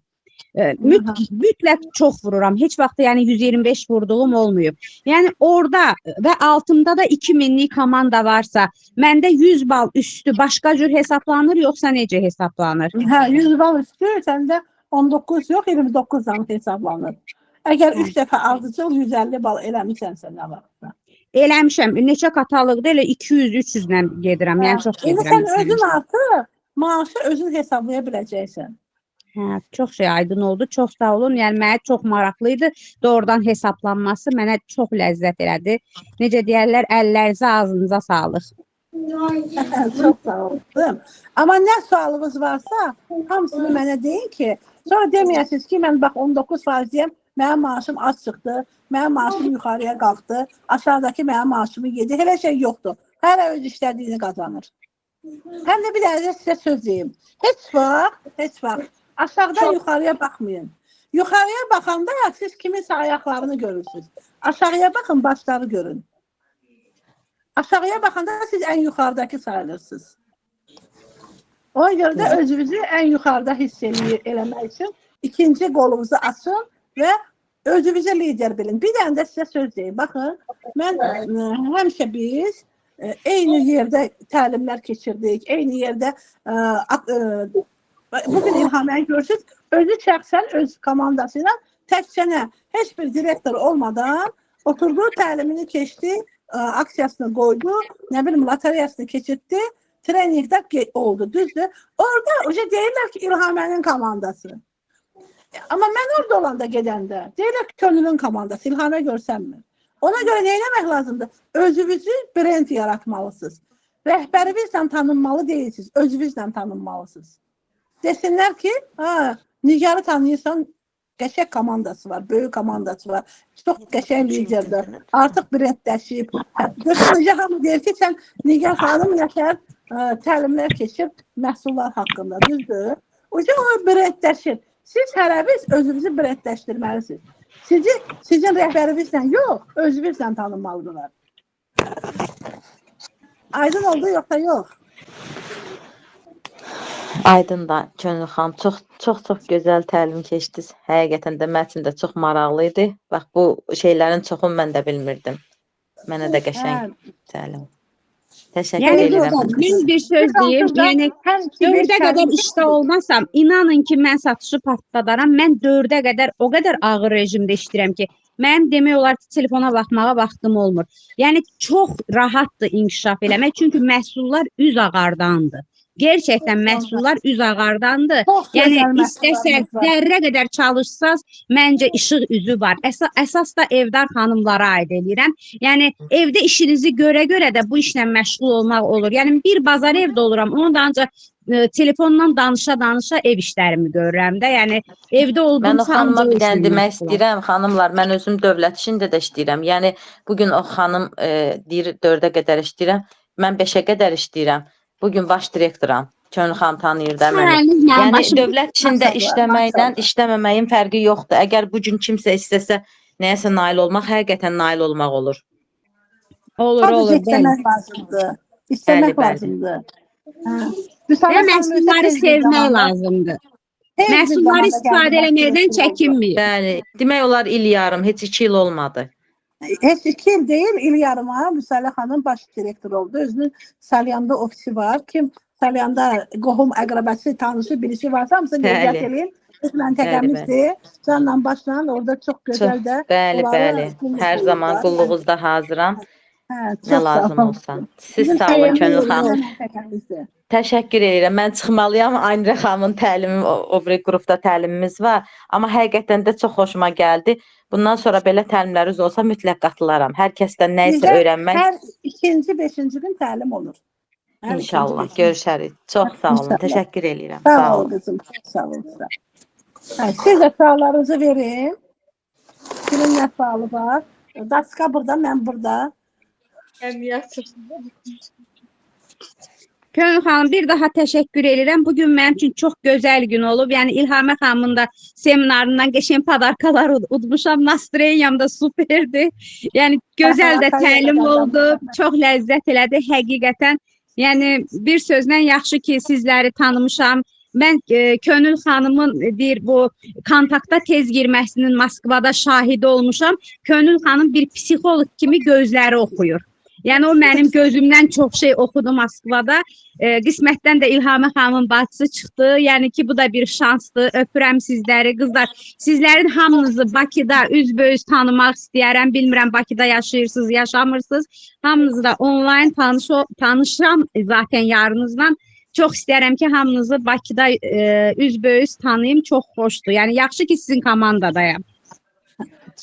Mütləq çox vururam. Heç vaxt yəni 125 vurduğum olmayıb. Yəni, orada və altımda da 2000'lik komanda varsa, məndə 100 bal üstü başqa cür hesablanır, yoxsa necə hesablanır? Hə, 100 bal üstü, səndə 19 yox, 29 dan hesablanır. Əgər 3 dəfə ardıcıl 150 bal eləmişsənsə nə vaxtda? Eləmişəm. Neçə kataloqda elə 200-300 ilə gedirəm. Yəni çox İndi gedirəm. sən özün artıq maaşı özün hesablaya biləcəksən. Hə, çox şey aydın oldu. Çox sağ olun. Yəni mənə çox maraqlıydı. Doğrudan hesablanması mənə çox ləzzət elədi. Necə deyərlər, əllərinizə, ağzınıza sağlıq. Çox sağ olun. Amma nə sualınız varsa, hamısını mənə deyin ki, sonra deməyəsiniz ki, mən bax 19%-yəm, mənim maaşım az çıxdı, mənim maaşım yuxarıya qalxdı, aşağıdakı mənim maaşımı yedi, elə şey yoxdur. Hələ öz işlədiyini qazanır. Həm də bir dənə sizə söz deyim. Heç vaxt aşağıdan yuxarıya baxmayın. Yuxarıya baxanda siz kiminsə ayaqlarını görürsünüz. Aşağıya baxın, başları görün. Aşağıya baxanda siz ən yuxarıdakı sayılırsınız. Ona görə də özünüzü ən yuxarıda hiss eləmək üçün ikinci qolunuzu açın və özünüzü lider bilin. Bir dənə də sizə söz deyim. Baxın, mən həmişə biz eyni yerdə təlimlər keçirdik, eyni yerdə bugün İlhaməyə görürsünüz, özü şəxsən öz komandası ilə təkcə heç bir direktor olmadan oturdu, təlimini keçdi, aksiyasını qoydu, nə bilim, loteriyasını keçirdi, treningdə oldu, düzdür. Orada deyirlər ki, İlhamənin komandası. Amma mən orada olanda gedəndə, deyirlər ki, Könülün komandası, İlhamə görsənmir. Ona görə nə etmək lazımdır? Özünüzü brend yaratmalısınız. Rəhbərinizlə tanınmalı deyilsiniz, özünüzlə tanınmalısınız. Desinlər ki, Nigarı tanıyırsan, qəşəng komandası var, böyük komandası var, çox qəşəng liderdir, artıq brendləşib. Nigar hamı deyir ki, sən Nigar xanım nətər təlimlər keçir məhsullar haqqında, düzdür? O brendləşir. Siz hərəviz özünüzü brendləşdirməlisiniz. Sizin rəhbərinizlə yox, özünüzlə tanınmalıdırlar. Aydın oldu, yoxsa yox? Aydın da Könül xanım, çox gözəl təlim keçdiniz. Həqiqətən də mənim üçün də çox maraqlı idi. Bax bu şeylərin çoxunu mən də bilmirdim. Mənə də qəşəng təlim. Təşəkkür edirəm. Mən bir söz deyim. Yəni 4-ə qədər işdə olmasam, inanın ki, mən satışı patladaram. Mən 4-ə qədər o qədər ağır rejimdə işləyirəm ki, mənim demək olar ki, telefona baxmağa vaxtım olmur. Yəni çox rahatdır inkişaf eləmək, çünki məhsullar üz ağardandır. Gerçəkdən məhsullar üz ağardandır. Yəni istəsəz zərrə qədər çalışsaz, məncə işıq üzü var. Əsas da evdar xanımlara aid edirəm. Yəni evdə işinizi görə-görə də bu işlə məşğul olmaq olur. Yəni bir bazar evdə oluram, onu da ancaq telefondan danışa-danışa ev işlərimi görürəm də. Yəni evdə olduğum mən o xanıma bir dənə demək istəyirəm, xanımlar, mən özüm dövlət işində də işləyirəm. Yəni bugün o xanım deyir 4-ə qədər işləyirəm, mən 5-ə qədər işləyirəm. Bugün baş direktoram. Könül xanım tanıyır da məni. Yəni dövlət içində işləməkdən işləməməyin fərqi yoxdur. Əgər bu gün kimsə istəsə nəyəsə nail olmaq, həqiqətən nail olmaq olur. Olur. İstəmək lazımdır. İstəmək lazımdır. Və məhsulları sevmək lazımdır. Tez bir Məhsulları zamanda istifadə gəldi, eləməkdən başlayır. çəkinmir. Bəli, demək olar il yarım, heç 2 il olmadı. Heç 2 il deyil, il yarıma Müsalə xanım baş direktor oldu. Özünün Salyanda ofisi var. Kim Salyanda qohum, əqrəbəsi, tanışı, birisi varsa hamısını Bəli. nəzarət eləyin. Biz məntəqəmizdir. Canla başla orada çox gözəl də Bəli, onları bəli. qulluq Hər zaman olurlar. qulluğunuzda hazıram. Hə, Nə çox lazım sağ ol. olsa. Siz Bizim sağ olun təyyarəmiz Könül yox, xanım. məntəqəmizdir. Təşəkkür edirəm. Mən çıxmalıyam. Aynurə xanımın təlimi, o biri qrupda təlimimiz var. Amma həqiqətən də çox xoşuma gəldi. Bundan sonra belə təlimləriniz olsa mütləq qatılaram. Hər kəsdən nə isə Bizdə öyrənmək hər ikinci, beşinci gün təlim olur. Hər inşallah. ikinci, beşinci. Görüşərik. Çox sağ olun. İnşallah. Təşəkkür edirəm. Sağ ol qızım, çox sağ ol. Hə, siz də sağlarınızı verin. Kimin nə sağlı var? Daska burada, mən burada. Könül xanım, bir daha təşəkkür edirəm. Bugün mənim üçün çox gözəl gün olub. Yəni İlhamə xanımın da seminarından qəşəng padarkalar udmuşam. Nastroyeniyam da superdi. Yəni gözəl də təlim oldu. Çox ləzzət elədi həqiqətən. Yəni bir sözlə yaxşı ki, sizləri tanımışam. Mən Könül xanımın bir bu kontakta tez girməsinin Moskvada şahidi olmuşam. Könül xanım bir psixoloq kimi gözləri oxuyur. Yəni o mənim gözümdən çox şey oxudu Moskvada. Qismətdən də İlhamə xanımın bacısı çıxdı. Yəni ki, bu da bir şansdır. Öpürəm sizləri. Qızlar, sizlərin hamınızı Bakıda üzbəüz tanımaq istəyərəm. Bilmirəm, Bakıda yaşayırsınız, yaşamırsınız. Hamınızı da online tanışıram zaten yarınızdan. Çox istəyərəm ki, hamınızı Bakıda üzbəüz tanıyım. Çox xoşdur. Yəni yaxşı ki, sizin komandadayam.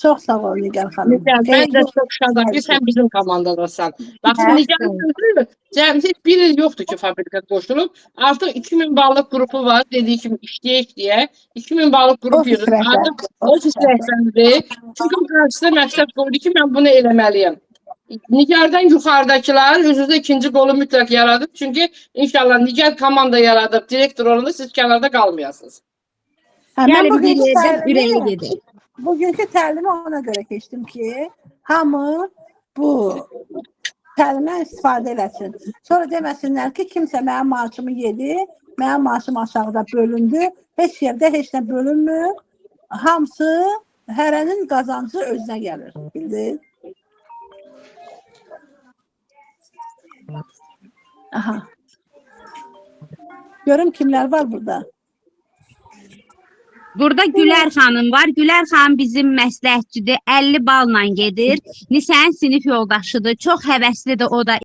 Çox sağ ol Nigar xanım. Nigar, mən də çox şadam ki, sən bizim komandadasan. Bax, Nigarın sözü, cəmsi bir il yoxdur ki, fabrika qoşulub. Artıq 2000 balıq qrupu var, dediyi kimi işləyək deyə. 2000 balıq qrupu yığır. Artıq ofis rəhbəridir. Çünki o qarşısında məqsəd qoydu ki, mən bunu eləməliyəm. Nigardan yuxarıdakılar özünüzdə ikinci qolu mütləq yaradıb. Çünki inşallah Nigar komanda yaradıb, direktor olanda siz kənarda qalmayasınız. Gəlin bir yerdən ürəyə gedək. Bugünkü təlimi ona görə keçdim ki, hamı bu təlimdən istifadə eləsin. Sonra deməsinlər ki, kimsə mənim maaşımı yedi, mənim maaşım aşağıda bölündü, heç yerdə heç nə bölünmür. Hamısı, hərənin qazancı özünə gəlir, bildin? Aha. Görüm kimlər var burada. Burada Gülər xanım var. Gülər xanım bizim məsləhətçidir. 50 balla gedir. Nisənin sinif yoldaşıdır. Çox həvəslidir o da